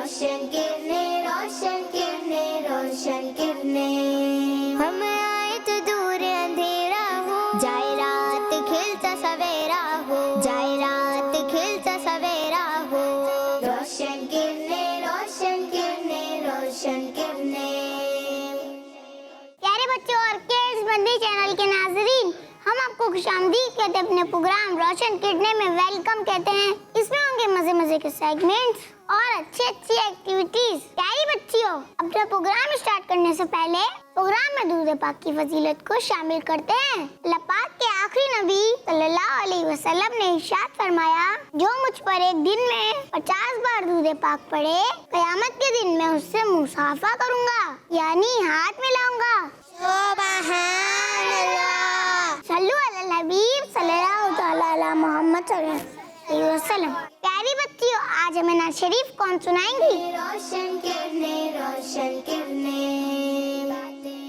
रोशन किरणें, रोशन किरणें, रोशन किरणें। हम आए तो दूर अंधेरा हो, जाए रात खिलता सवेरा हो, जाए रात खिलता सवेरा हो। रोशन किरणें, रोशन किरणें, रोशन किरणें। प्यारे बच्चों और किड्स बंदी चैनल के नाज़रीन, हम आपको खुशामदीद कहते हैं अपने प्रोग्राम रोशन किरणें में वेलकम कहते हैं। इसमें होंगे मजे मजे के सेगमेंट्स और अच्छी अच्छी एक्टिविटीज। प्यारी बच्चियों, अपना प्रोग्राम स्टार्ट करने से पहले प्रोग्राम में दूध पाक की फजीलत को शामिल करते हैं। अल्लाह पाक के आखिरी नबी सल्लल्लाहु अलैहि वसल्लम ने इरशाद फरमाया, जो मुझ पर एक दिन में 50 बार दूध पाक पढ़े, कयामत के दिन मैं उससे मुसाफा करूंगा, यानी हाथ मिलाऊंगा। सुभान अल्लाह। सल्लु अला हबीब सल्लल्लाहु तआला अला मोहम्मद सल्लल्लाहु अलैहि वसल्लम। प्यारी बच्चियों, आज हमें नात शरीफ कौन सुनाएंगी? रोशन किरणें, रोशन किरणें,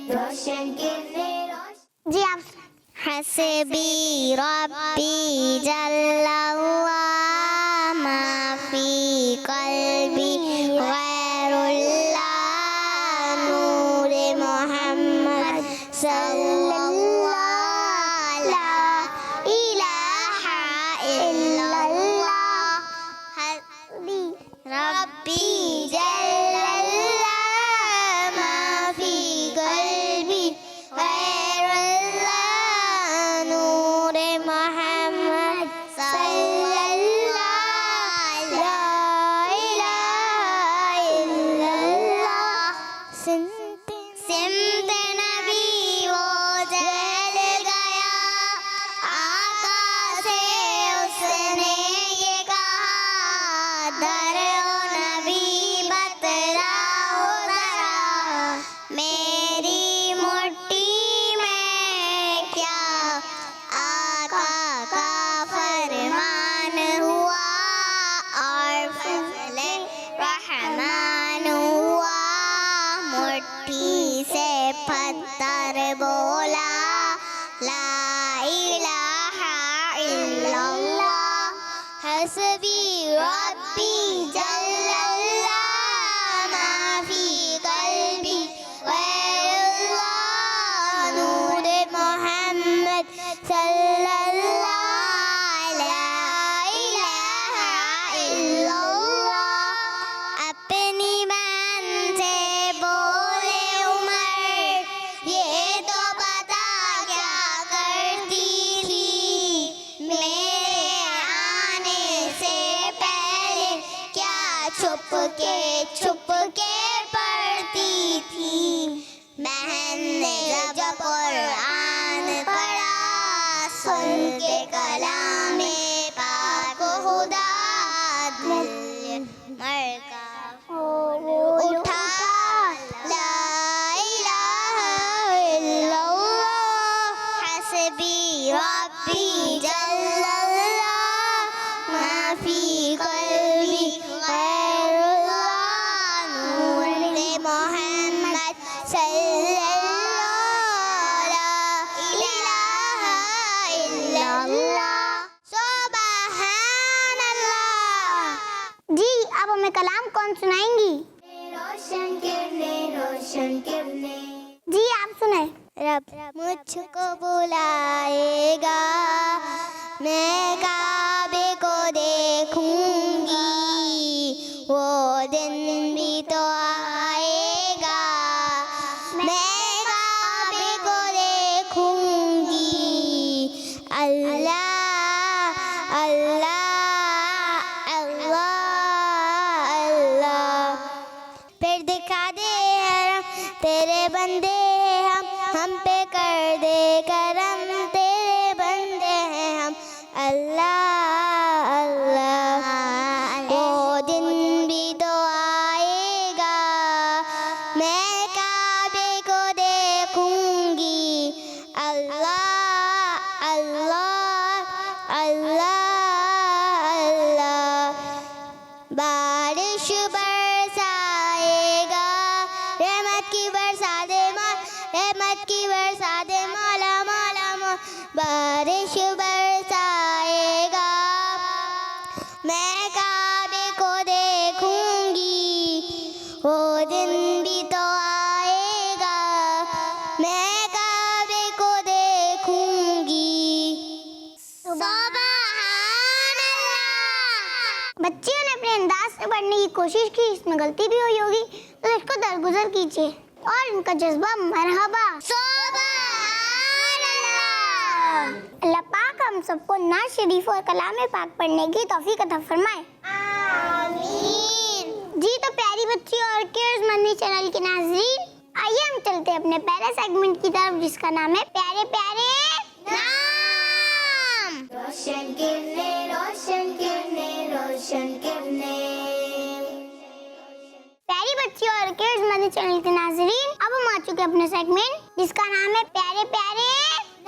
रोशन किरणें, रोशन। जी आप। हस्बी रब्बी जल्लल्लाहु मा फी क़ल्बी गैरुल्लाह नूरे मोहम्मद सल्लल्लाहु ला इलाहा इल्लल्लाह। हस्बी रब्बी जल्लल्लाह मा फी क़ल्बी गैरुल्लाह नूरे मोहम्मद सल्लल्लाहु ला इलाहा इल्लल्लाह। सिमत नबी वो जल गया, आका से उसने ये कहा, डरो नबी बतलाओ जरा, मेरी मुट्ठी में क्या आका का फरमान हुआ और फजले रहमान हुआ। मुट्ठी से पत्थर बोला, ला इलाहा इल्लल्लाह। हस्बी रब्बी जल्लल्लाह मा फी क़ल्बी गैरुल्लाह नूरे मोहम्मद सल्लल्लाहु ला इलाहा इल्लल्लाह। अपनी बहन से बोले उमर, ये तो बता क्या करती थी, मेरे आने से पहले क्या छुप के पढ़ती थी। बहन ने जब कुरान पढ़ा, सुन के कलामे पाक खुदा, दिल मरका उठा, ला इलाहा इल्लल्लाह। हस्बी रब्बी जल्लल्लाह मा फी क़ल्बी गैरुल्लाह नूरे मोहम्मद सल्लल्लाहु ला इलाहा इल्लल्लाह। सुभान अल्लाह। जी अब हमें कलाम कौन सुनाएंगी? रोशन किरणें, रोशन किरणें। जी आप सुनाए। रब मुझको बुलाएगा, मैं काबे को देखूंगी, वो दिन भी तो आएगा, मैं काबे को देखूंगी। अल्लाह अल्लाह अल्लाह अल्लाह। फिर दिखा दे हरम, तेरे बंदे हम पे कर दे करम, तेरे बंदे हैं हम। अल्लाह अल्लाह। वो दिन भी तो आएगा, मैं काबे को देखूंगी। अल्लाह अल्लाह अल्लाह अल्लाह। बारिश बरसाएगा, रहमत की बरसा दे रहमत की बरसा दे मौला मौला मौला। बारिश बरसाएगा, मैं काबे को देखूंगी। दिन भी तो आएगा, मैं काबे को देखूंगी। सुभान अल्लाह। बच्चियों ने अपने अंदाज से पढ़ने की कोशिश की, इसमें गलती भी हुई होगी तो इसको दरगुजर कीजिए और इनका जज्बा मरहबा। सुभान अल्लाह। अल्लाह पाक हम सबको नात शरीफ और कलाम पाक पढ़ने की तौफीक अता फरमाए। आमीन। जी तो प्यारी बच्ची और किड्स मनी चैनल के नाज़रीन, आइए हम चलते हैं अपने पहले सेगमेंट की तरफ, जिसका नाम है प्यारे प्यारे नाम। रोशन किरने, रोशन किरने, रोशन किरने। प्यारी बच्ची और किड्स मनी चैनल के नाज़रीन, अब हम आ चुके हैं अपने सेगमेंट जिसका नाम है प्यारे प्यारे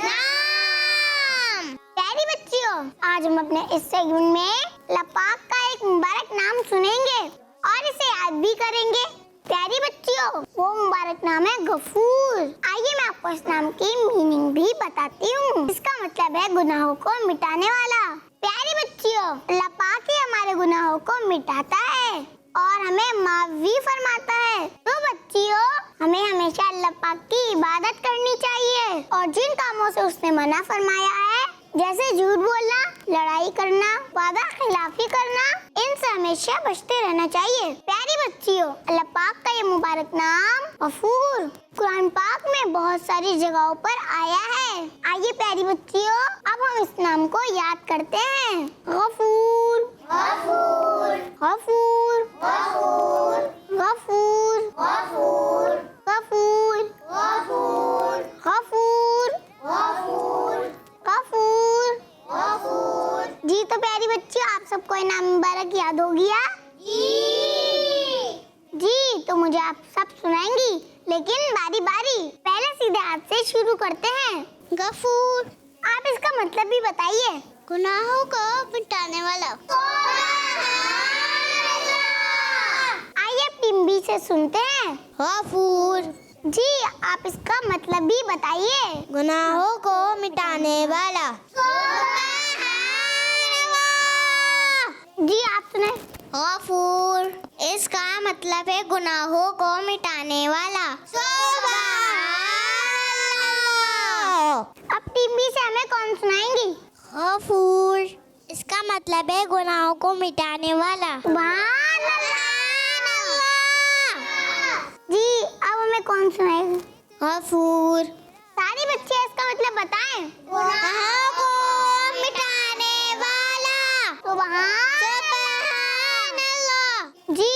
नाम। प्यारी बच्चियों, आज हम अपने इस सेगमेंट में अल्लाह पाक का एक मुबारक नाम सुनेंगे और इसे याद भी करेंगे। प्यारी बच्चियों, वो मुबारक नाम है गफूर। आइए मैं आपको इस नाम की मीनिंग भी बताती हूँ। इसका मतलब है गुनाहों को मिटाने वाला। प्यारी बच्चियों, अल्लाह पाक ही हमारे गुनाहों को मिटाता है और हमें माफ भी फरमाता है। तो बच्चियों, हमें हमेशा अल्लाह पाक की इबादत करनी चाहिए और जिन कामों से उसने मना फरमाया है, जैसे झूठ बोलना, लड़ाई करना, वादा खिलाफी करना, इनसे हमेशा बचते रहना चाहिए। प्यारी बच्चियों, अल्लाह पाक का ये मुबारक नाम गफूर कुरान पाक में बहुत सारी जगहों पर आया है। आइए प्यारी बच्चियों, अब हम इस नाम को याद करते हैं। गफूर, गफूर, गफूर, गफूर, गफूर, गफूर, गफूर, गफूर, गफूर, गफूर, गफूर। गफूर। जी तो प्यारी बच्चियों, आप सबको ये नाम मुबारक याद हो गया? जी तो मुझे आप सब सुनाएंगी, लेकिन बारी बारी। पहले सीधे हाथ से शुरू करते हैं। गफूर, आप इसका मतलब भी बताइए। गुनाहों को मिटाने वाला। आइए टिम्बी से सुनते हैं। गफूर, जी आप इसका मतलब भी बताइए। गुनाहों को मिटाने वाला। जी आप सुनाए। गफूर, इसका मतलब है गुनाहों को मिटाने वाला। अब टिम्बी से हमें कौन सुनाएंगी? गफूर, इसका मतलब है गुनाहों को मिटाने वाला। सुभान अल्लाह। जी अब हमें कौन सुनाएगी? गफूर, सारी बच्चे इसका मतलब बताएं। गुनाहों को मिटाने वाला। सुभान अल्लाह। जी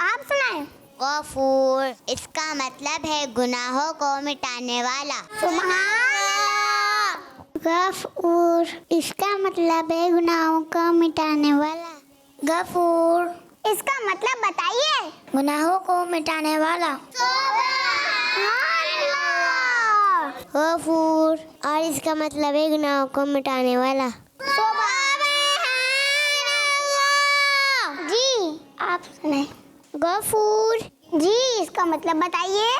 आप सुनाएं। गफूर, इसका मतलब है गुनाहों को मिटाने वाला। सुभान गफूर, इसका मतलब है गुनाहों को मिटाने वाला। गफूर, इसका मतलब बताइए। गुनाहों को मिटाने वाला। गफूर, और इसका मतलब है गुनाहों को मिटाने वाला। जी आप सुनाए। गफूर, जी इसका मतलब बताइए।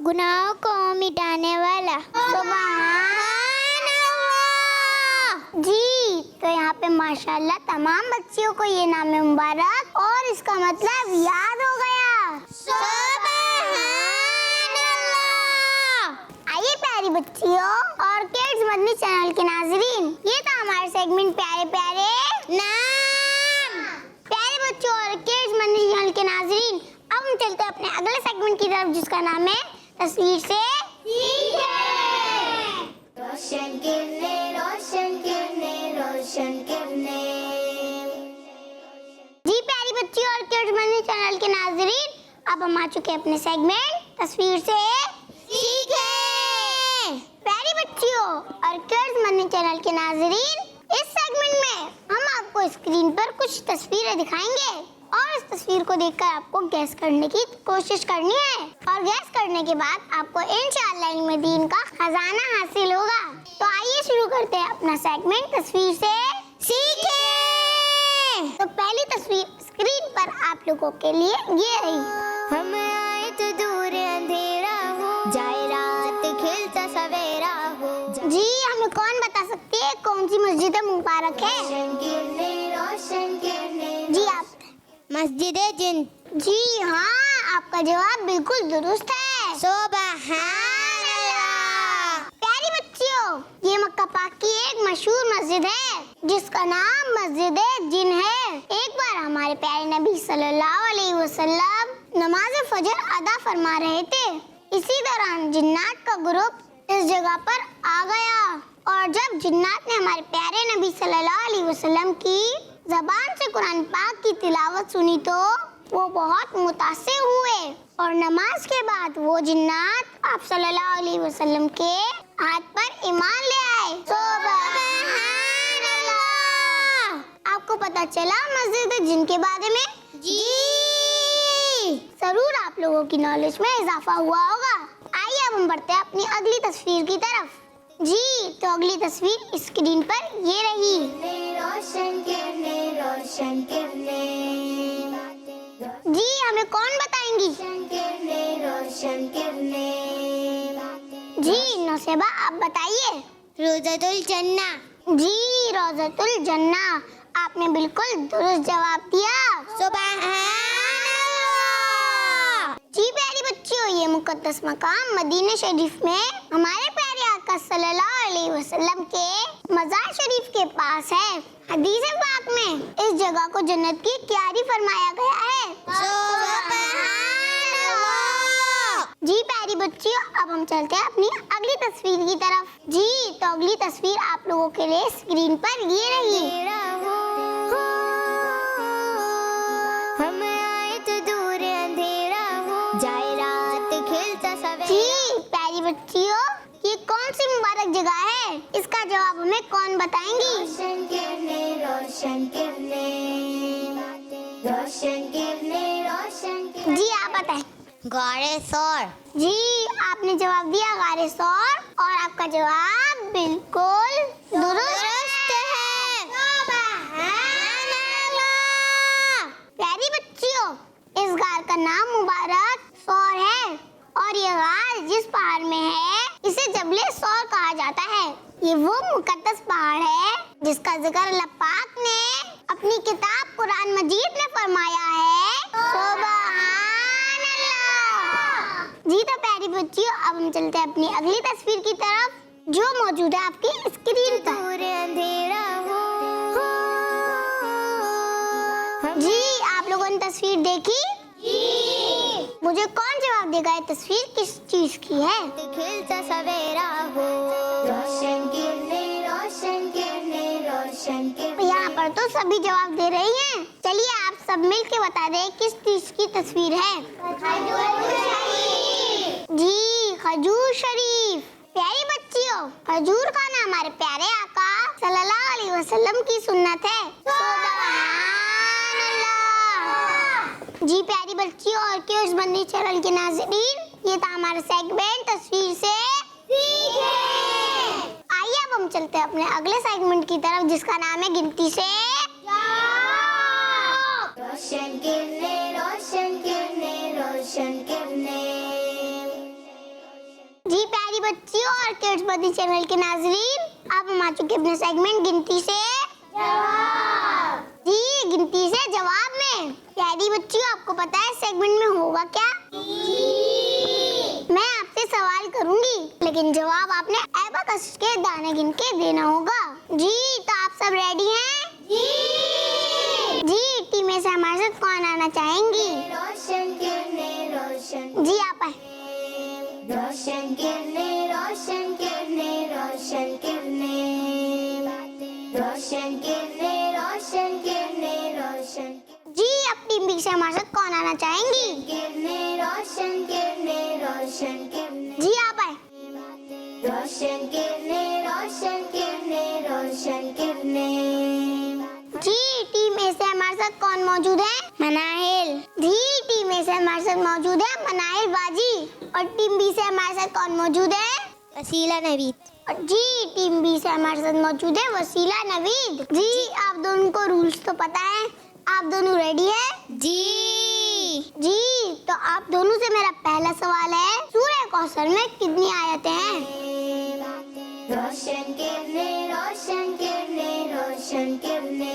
गुनाहों को मिटाने वाला। जी तो यहाँ पे माशाल्लाह तमाम बच्चियों को ये नाम है मुबारक और इसका मतलब याद हो गया। आइए प्यारी बच्चियों और किड्स मदनी चैनल के नाजरीन, ये था हमारे सेगमेंट प्यारे प्यारे नाम। प्यारे बच्चों और किड्स मदनी चैनल के नाजरीन, अब हम चलते हैं अपने अगले सेगमेंट की तरफ, जिसका नाम है तस्वीर से सीखे। रोशन किरने, रोशन किरने, रोशन किरने। जी प्यारी बच्चियों और किड्स मदनी चैनल के नाजरीन, अब हम आ चुके हैं अपने सेगमेंट तस्वीर से सीखे। प्यारी बच्चियों और किड्स मदनी चैनल के नाजरीन, इस सेगमेंट में हम आपको स्क्रीन पर कुछ तस्वीरें दिखाएंगे और इस तस्वीर को देखकर आपको गैस करने की कोशिश करनी है और गैस करने के बाद आपको इंशाअल्लाह इल्म दीन का खजाना हासिल होगा। तो आइए शुरू करते हैं अपना सेगमेंट तस्वीर से सीखे। तो पहली तस्वीर स्क्रीन पर आप लोगों के लिए ये रही। हम आए तो दूर अंधेरा हो, जाए रात खिलता सवेरा हो। जी हमें कौन बता सकती है कौन सी मस्जिद मुबारक है? रोशन किरने, रोशन किरने। जी आप। मस्जिद जिन। जी हाँ आपका जवाब बिल्कुल दुरुस्त है। सुभान अल्लाह। प्यारी बच्चियों, ये मक्का पाक की एक मशहूर मस्जिद है जिसका नाम मस्जिद जिन है। एक बार हमारे प्यारे नबी सल्लल्लाहु अलैहि वसल्लम नमाज फजर अदा फरमा रहे थे। इसी दौरान जिन्नात का ग्रुप इस जगह पर आ गया और जब जिन्नात ने हमारे प्यारे नबी सल्लल्लाहु अलैहि वसल्लम की ज़बान से कुरान पाक की तिलावत सुनी तो वो बहुत मुतासिर हुए और नमाज के बाद वो जिन्नात आप सल्लल्लाहु अलैहि वसल्लम के हाथ पर ईमान ले आए। सुभान अल्लाह। आपको पता चला मस्जिद जिन के बारे में? जी। जरूर आप लोगों की नॉलेज में इजाफा हुआ होगा। आइए अब हम बढ़ते हैं अपनी अगली तस्वीर की तरफ। जी, तो अगली तस्वीर स्क्रीन पर ये रही। रोशन किरने, रोशन किरने। जी, हमें कौन बताएंगी? रोशन किरने। जी, नौसेबा आप बताइए। रोज़तुल जन्ना। जी, रोज़तुल जन्ना। आपने बिल्कुल दुरुस्त जवाब दिया। सुभान अल्लाह। जी प्यारी बच्चियों, ये मुकद्दस मकाम मदीना शरीफ में हमारे प्यारे आका सल्लल्लाहु अलैहि वसल्लम के मज़ार शरीफ के पास है। हदीस पाक में इस जगह को जन्नत की क्यारी फरमाया गया है। जी प्यारी बच्चियों, अब हम चलते हैं अपनी अगली तस्वीर की तरफ। जी, तो अगली तस्वीर आप लोगों के लिए स्क्रीन पर ये रही। हम आए तो दूर अंधेरा हो, जाए रात खिलता सवेरा। जी प्यारी बच्चियों, ये कौन सी मुबारक जगह है? इसका जवाब हमें कौन बताएंगी? रोशन किरने, रोशन किरने। रोशन किरने, रोशन किरने। जी आप बताएं। गारे सौर। जी, आपने जवाब दिया गारे सौर और आपका जवाब बिल्कुल दुरुस्त है। सुभान अल्लाह। प्यारी बच्चियों, इस गार का नाम मुबारक सौर है और ये गार जिस पहाड़ में है इसे जबले सौर कहा जाता है। ये वो मुकद्दस पहाड़ है जिसका जिक्र अल्लाह पाक ने अपनी किताब कुरान मजीद में फरमाया है। सुभान अल्लाह। जी तो प्यारी बच्चियों, अब हम चलते हैं अपनी अगली तस्वीर की तरफ जो मौजूद है आपकी स्क्रीन पर। दूर अंधेरा हो। जी, आप लोगों ने तस्वीर देखी? मुझे कौन जवाब देगा ये तस्वीर किस चीज की है? खिलता सवेरा हो। रोशन किरने, रोशन किरने, रोशन किरने। यहाँ पर तो सभी जवाब दे रही हैं। चलिए आप सब मिलके बता दें किस चीज की तस्वीर है। जी, खजूर शरीफ। प्यारी बच्चियों, खजूर खाना हमारे प्यारे आका सल्लल्लाहु अलैहि वसल्लम की सुन्नत है। सुभान अल्लाह। जी प्यारी बच्चियों और क्यूज बंदी चैनल के नाज़रीन, ये था हमारा सेगमेंट तस्वीर से सीखे। आइए अब हम चलते हैं अपने अगले सेगमेंट की तरफ जिसका नाम है गिनती से। रोशन किरने, रोशन किरने, रोशन किरने। जी प्यारी बच्चियों और किड्स बदी चैनल के नाजरीन, अब हम आ चुके अपने सेगमेंट गिनती से जवाब। जी, गिनती से जवाब में प्यारी बच्चियों, आपको पता है सेगमेंट में होगा क्या? मैं आपसे सवाल करूंगी लेकिन जवाब आपने एबाकस के दाने गिन के देना होगा। जी, तो आप सब रेडी हैं? जी, टीम में से हमारे साथ कौन आना चाहेंगी? रोशन किरने, रोशन। जी आप आए। रोशन किरने, रोशन किरने, रोशन किरने। रोशन किरने, रोशन किरने, रोशन। जी, अब टीम बी से हमारे साथ कौन आना चाहेंगी? किरने, रोशन किरने, रोशन किरने। जी आप आए। रोशन किरने, रोशन किरने, रोशन किरने। जी, टीम ए से हमारे साथ कौन मौजूद है? मनाहिल। जी, टीम ए से हमारे साथ मौजूद है मनाहिल बाजी। और टीम बी से हमारे साथ कौन मौजूद है? वसीला नवीद। और जी, टीम बी से हमारे साथ मौजूद है वसीला नवीद। जी, आप दोनों को रूल्स तो पता है, आप दोनों रेडी है? जी, तो आप दोनों से मेरा पहला सवाल है, सूरह कौसर में कितनी आयतें हैं? रोशन किरने, रोशन किरने, रोशन किरने।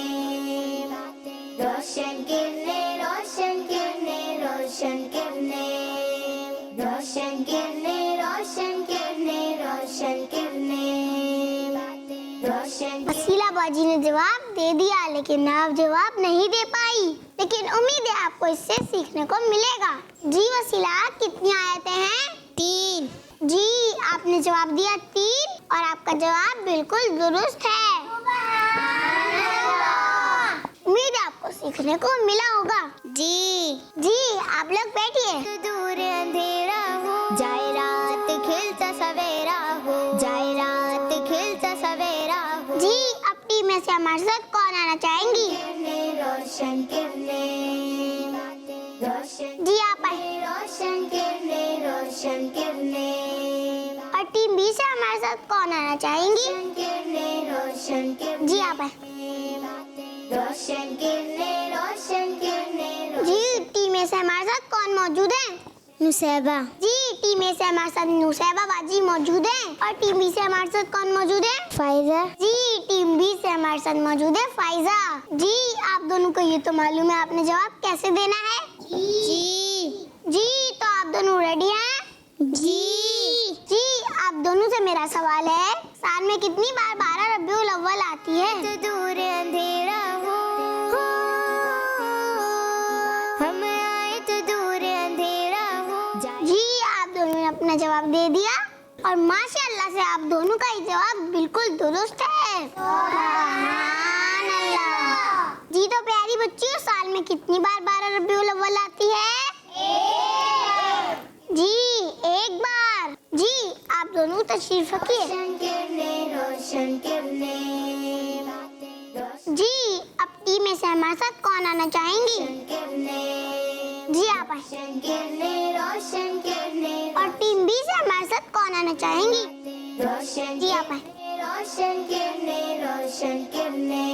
रोशन किरने, रोशन किरने, रोशन रोशन किरणें, रोशन किरणें, रोशन किरणें, रोशन किरणें, रोशन। वसीला बाजी ने जवाब दे दिया, लेकिन आप जवाब नहीं दे पाई। लेकिन उम्मीद है आपको इससे सीखने को मिलेगा। जी वसीला, कितनी आयतें हैं? 3। जी, आपने जवाब दिया 3 और आपका जवाब बिल्कुल दुरुस्त है। उम्मीद है आपको सीखने को मिला होगा। जी, आप लोग बैठिए। दूर अंधेरा हो जाए, रात खिलता सवेरा हो जाए, रात खिलता सवेरा हो। जी, अब टीम में से हमारे साथ कौन आना चाहेंगी? रोशन किरणें, रोशन। जी, आप आए। रोशन किरणें, रोशन किरणें। और टीम बी से हमारे साथ कौन आना चाहेंगी? रोशन किरणें। जी, आप आए। रोशन किरणें, रोशन किरणें। जी, टीम ए से हमारे साथ कौन मौजूद है? नुसैबा। जी, टीम ए से हमारे साथ नुसैबा बाजी मौजूद है। और टीम बी से हमारे साथ कौन मौजूद है? फाइजा। जी, टीम बी से हमारे साथ मौजूद है फाइजा। जी, आप दोनों को ये तो मालूम है आपने जवाब कैसे देना है? जी, तो आप दोनों रेडी हैं? जी, आप दोनों से मेरा सवाल है, साल में कितनी बार 12 रबीउल अव्वल आती है? तो दूर अंधेरा हो, हम आए तो दूर अंधेरा हो। जी, आप दोनों ने अपना जवाब दे दिया और माशाअल्लाह से आप दोनों का ही जवाब बिल्कुल दुरुस्त है। सुभान अल्लाह। जी, तो प्यारी बच्चियों, साल में कितनी बार 12 रबीउल अव्वल आती है? जी, एक बार। जी, आप दोनों तशरीफ रखिए। रोशन किरणें, रोशन किरणें। जी, अब टीम में से हमारे साथ कौन आना चाहेंगी? जी, आप आए। रोशन किरणें, रोशन किरणें। और टीम बी से हमारे साथ कौन आना चाहेंगी? रोशन। जी, आप आए। रोशन किरणें, रोशन किरणें।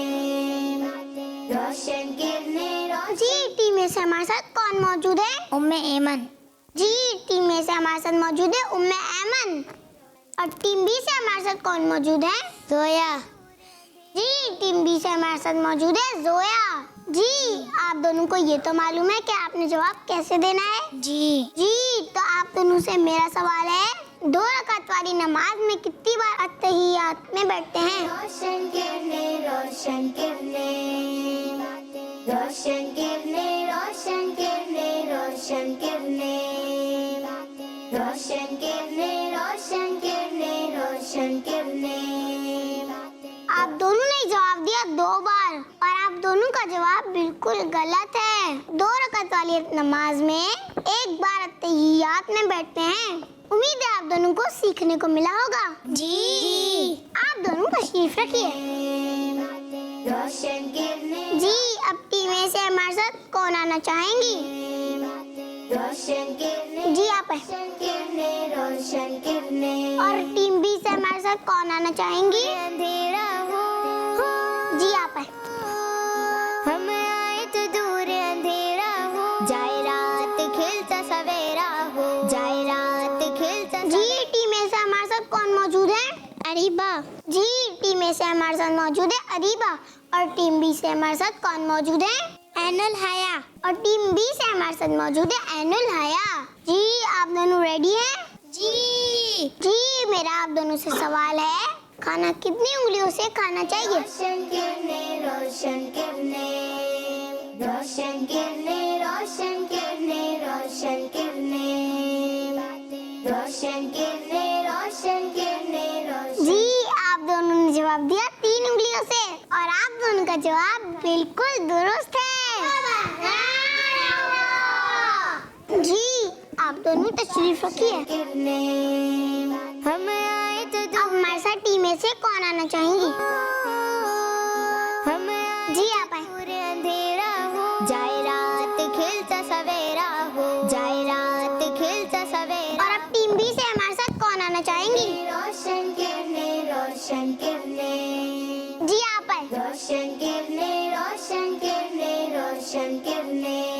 रोशन किरणें, रोशन। जी, टीम में से हमारे साथ कौन मौजूद है? उम्मे ऐमन। जी, टीम में से हमारे साथ मौजूद है उम्मे ऐमन। और टीम बी से हमारे साथ कौन मौजूद है? जोया। जी, टीम बी से हमारे साथ मौजूद है जोया। जी, आप दोनों को ये तो मालूम है कि आपने जवाब कैसे देना है? जी, तो आप दोनों से मेरा सवाल है, 2 रकात वाली नमाज में कितनी बार अत्तहियात में बैठते हैं? रोशन किरणें, रोशन किरणें। रोशन किरणें, रोशन किरणें, रोशन किरणें। रोशन किरणें, रोशन किरणें, रोशन किरणें। आप दोनों ने जवाब दिया 2 बार और आप दोनों का जवाब बिल्कुल गलत है। 2 रकात वाली नमाज में 1 बार अत्तहियात में बैठते हैं। उम्मीद है आप दोनों को सीखने को मिला होगा। जी। आप दोनों तशरीफ रखिए। रोशन किरणें। जी, अब टीम ए से हमारे साथ कौन आना चाहेंगी? रोशन किरणें। जी, आप आए। रोशन किरणें, रोशन किरणें। और टीम बी से हमारे साथ कौन आना चाहेंगी? अंधेरा हो, जी, आप आए। हम आए तो दूर अंधेरा हो जाए, रात खिलता सवेरा हो जाए, रात खिलता। जी, टीम ए से हमारे साथ कौन मौजूद है? अरीबा। जी, टीम ए से हमारे साथ मौजूद है अरीबा। और टीम बी से हमारे साथ कौन मौजूद है? ऐनुल हया। और टीम बी से हमारे साथ मौजूद है ऐनुल हया। जी, आप दोनों रेडी हैं? जी, मेरा आप दोनों से सवाल है, खाना कितनी उंगलियों से खाना चाहिए? रोशन किरणें, रोशन किरणें। रोशन किरणें, रोशन किरणें, रोशन किरणें। रोशन किरणें, रोशन किरणें, रोशन। जी, आप दोनों ने जवाब दिया 3 उंगलियों से और आप दोनों का जवाब बिल्कुल दुरुस्त है। जी, आप दोनों तशरीफ रखिए। हम आए तो अब हमारे साथ टीम ए से कौन आना चाहेंगी? हम आए जी, आप आए। दूर अंधेरा हो जाए, रात खिलता सवेरा हो जाए, रात खिलता सवेरा। और अब टीम बी से हमारे साथ कौन आना चाहेंगी? रोशन किरणें, रोशन किरणें। जी, आप आए। रोशन किरणें, रोशन किरणें, रोशन किरणें।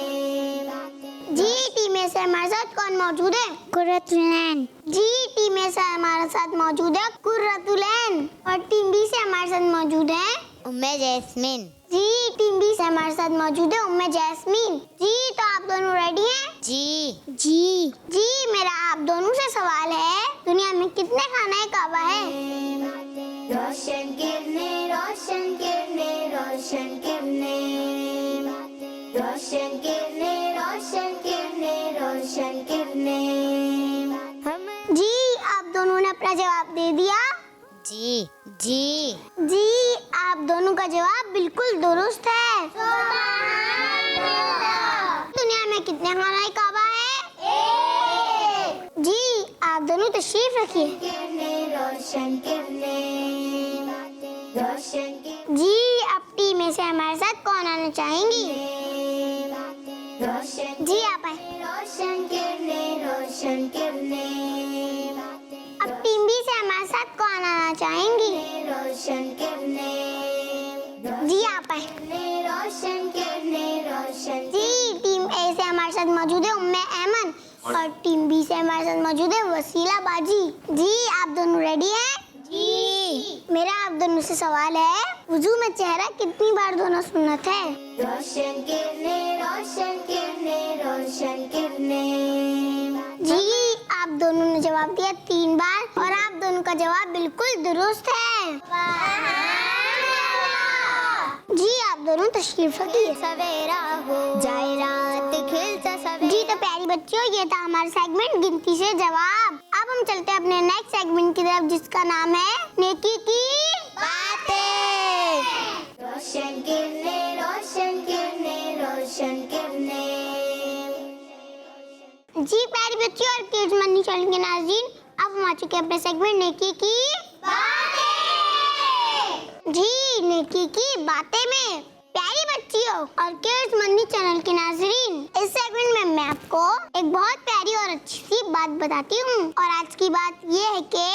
जी, टीम ए से हमारे साथ कौन मौजूद है? कुर्रतुलैन। जी, टीम ए से हमारे साथ मौजूद है कुर्रतुलैन। और टीम बी से हमारे साथ मौजूद है उम्मे जैस्मिन। जी टीम बी से हमारे साथ मौजूद है उम्मे जैस्मीन। जी तो आप दोनों रेडी हैं? जी जी जी मेरा आप दोनों से सवाल है, दुनिया में कितने खाने काबा है? रोशन किरने रोशन किरने रोशन किरने रोशन किरने रोशन किरने रोशन किरने। जी आप दोनों ने अपना जवाब दे दिया। जी जी जी आप दोनों का जवाब बिल्कुल दुरुस्त है। दुनिया में कितने खाने काबा है? जी आप दोनों तशरीफ रखिए। किरने रोशन किरने रोशन किरने जी अब टीम में से हमारे साथ कौन आना चाहेंगी? रोशन जी आप आए। रोशन किरने रोशन किरने अब टीम बी से हमारे साथ कौन आना चाहेंगी? रोशन किरने जी आप आए। रोशन किरने रोशन जी टीम ए से हमारे साथ मौजूद है उम्मे ऐमन और टीम बी से हमारे साथ मौजूद है वसीला बाजी। जी आप दोनों रेडी हैं? जी मेरा आप दोनों से सवाल है, वुजू में चेहरा कितनी बार धोना सुन्नत है? रोशन किरने रोशन किरने रोशन किरने। जी आप दोनों ने जवाब दिया 3 बार और आप दोनों का जवाब बिल्कुल दुरुस्त है। जी आप दोनों तशरीफ रखिए। सवेरा हो जाए रात खिलता सवेरा। जी तो प्यारी बच्चों ये था हमारा सेगमेंट गिनती से जवाब। अब हम चलते हैं अपने नेक्स्ट सेगमेंट की तरफ जिसका नाम है नेकी की बातें। रोशन किरने रोशन किरने रोशन किरने। जी प्यारी बच्चों और किड्स मनी चैनल के नाज़रीन, अब हम आ चुके हैं अपने सेगमेंट नेकी की बातें। जी नेकी की बातें में प्यारी बच्चियों और किड्स मनी चैनल के नाज़रीन, इस सेगमेंट में मैं आपको एक बहुत प्यारी और अच्छी सी बात बताती हूँ और आज की बात ये है कि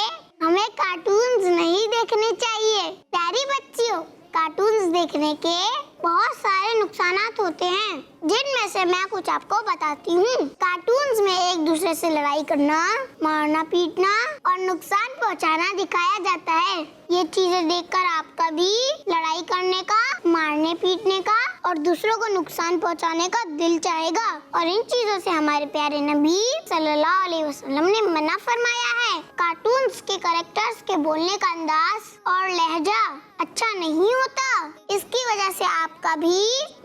हमें कार्टून्स नहीं देखने चाहिए। प्यारी बच्चियों कार्टून्स देखने के बहुत सारे नुकसानात होते हैं जिनमें से मैं कुछ आपको बताती हूँ। कार्टून्स में एक दूसरे से लड़ाई करना, मारना पीटना और नुकसान पहुँचाना दिखाया जाता है। ये चीजें देखकर आपका भी लड़ाई करने का, मारने पीटने का और दूसरों को नुकसान पहुँचाने का दिल चाहेगा और इन चीजों से हमारे प्यारे नबी सल्लल्लाहु अलैहि वसल्लम ने मना फरमाया है। कार्टून्स के कैरेक्टर्स के बोलने का अंदाज और लहजा अच्छा नहीं होता, इसकी वजह से आपका भी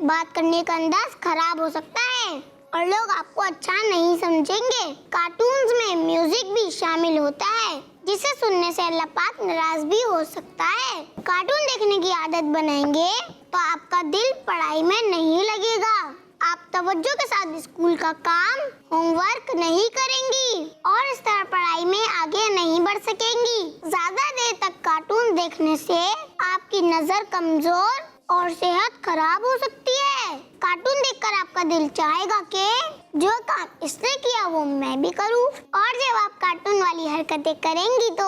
बात करने का अंदाज खराब हो सकता है और लोग आपको अच्छा नहीं समझेंगे। कार्टून्स में म्यूजिक भी शामिल होता है जिसे सुनने से अल्लाह पाक नाराज भी हो सकता है। कार्टून देखने की आदत बनाएंगे तो आपका दिल पढ़ाई में नहीं लगेगा, आप तवज्जो के साथ स्कूल का काम, होमवर्क नहीं करेंगी और इस तरह पढ़ाई में आगे नहीं बढ़ सकेंगी। ज्यादा देर तक कार्टून देखने से आपकी नजर कमजोर और सेहत खराब हो सकती है। कार्टून देखकर आपका दिल चाहेगा कि जो काम इसने किया वो मैं भी करूं और जब आप कार्टून वाली हरकतें करेंगी तो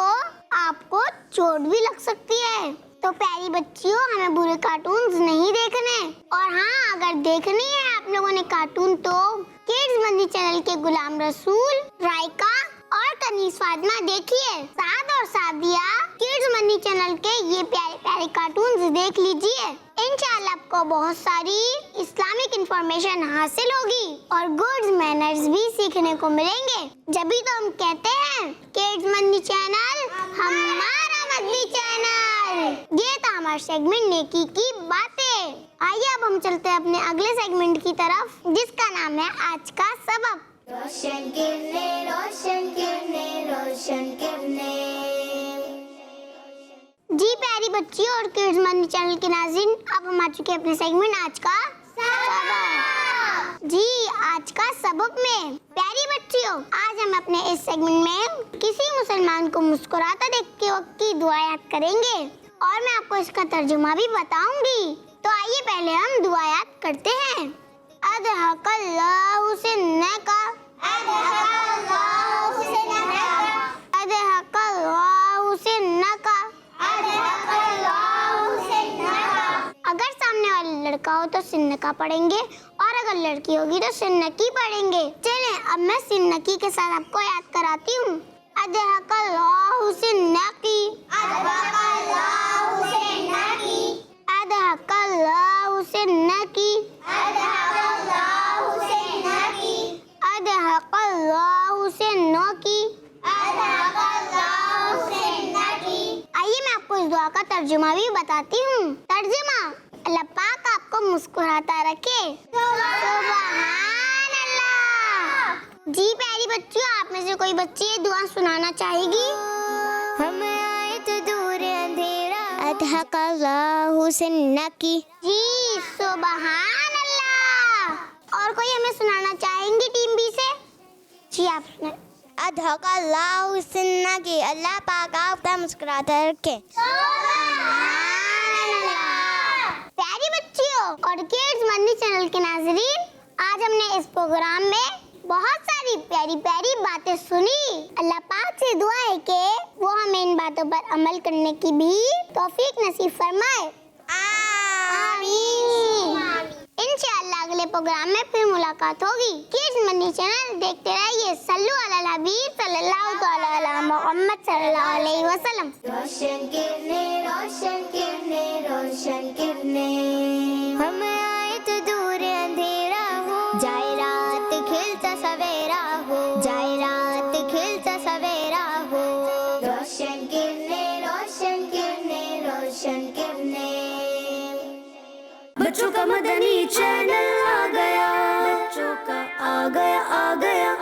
आपको चोट भी लग सकती है। तो प्यारी बच्चियों हमें बुरे कार्टून्स नहीं देखने और हाँ अगर देखनी है आप लोगों ने कार्टून तो किड्स मंदी चैनल के गुलाम रसूल, राइका और कनीस फातिमा देखिए। साद और सादिया किड्स मंदी चैनल के ये प्यारे प्यारे कार्टून्स देख लीजिए। इंशाल्लाह आपको बहुत सारी इस्लामिक इंफॉर्मेशन हासिल होगी और गुड मैनर्स भी सीखने को मिलेंगे। जभी तो हम कहते हैं किड्स मंदी चैनल हमारा मदनी चैनल। ये था हमारा सेगमेंट नेकी की बातें। आइए अब हम चलते हैं अपने अगले सेगमेंट की तरफ जिसका नाम है आज का सबक। रोशन किरने रोशन किरने रोशन किरने। जी प्यारी बच्चियों और किड्स मनी चैनल के नाज़रीन, अब हम आ चुके हैं अपने सेगमेंट आज का सबक। जी आज का सबक में प्यारी बच्चियों आज हम अपने इस सेगमेंट में किसी मुसलमान को मुस्कुराता देख के वक्त की दुआ याद करेंगे और मैं आपको इसका तर्जुमा भी बताऊंगी। तो आइए पहले हम दुआ याद करते हैं। अदहकल्लाहु सिन्नका अदहकल्लाहु सिन्नका अदहकल्लाहु सिन्नका अदहकल्लाहु सिन्नका। अगर सामने वाला लड़का हो तो सिन्नका पढ़ेंगे और अगर लड़की होगी तो सिन्नकी पढ़ेंगे। चलें अब मैं सिन्नकी के साथ आपको याद कराती हूँ। अदहकल्लाहु सिन्नकी अदहकल्लाहु सिन्नकी अदहकल्लाहु अल्लाह से न की, अदहक अल्लाह से न की। आइए मैं आपको इस दुआ का तर्जुमा भी बताती हूँ। तर्जुमा, अल्लाह पाक आपको मुस्कुराता रखे। सुभान अल्लाह। जी प्यारी बच्चियों, आप में से कोई बच्ची ये दुआ सुनाना चाहेगी? हम आए तो दूर अंधेरा, अदहक अल्लाह से न की। जी सुभान अल्लाह। और कोई हमें सुनाना चाहेंगी टीम बी से? जी आप सुनाए। अदहक अल्लाह से न की, अल्लाह पाक आपका मुस्कुराता रखे। प्यारी बच्चियों और किड्स मंडी चैनल के नाज़रीन, आज हमने इस प्रोग्राम में बहुत सारी प्यारी प्यारी बातें सुनी। अल्लाह पाक से दुआ है कि वो हमें इन बातों पर अमल करने की भी तौफीक नसीब फरमाए। आमीन। इंशाअल्लाह अगले प्रोग्राम में फिर मुलाकात होगी। किड्स मंडी चैनल देखते रहिए। सल्लु अला हबीब सल्लल्लाहु तआला अला मुहम्मद सल्लल्लाहु अलैहि वसल्लम। रोशन किरणें, रोशन किरणें, रोशन किरणें। हम आए तो दूर अंधेरा हो, जाए रात खिलता सवेरा हो, जाए रात खिलता सवेरा हो। रोशन किरणें, रोशन किरणें, रोशन किरणें। बच्चों का मदनी चैनल आ गया, बच्चों का आ गया, आ गया।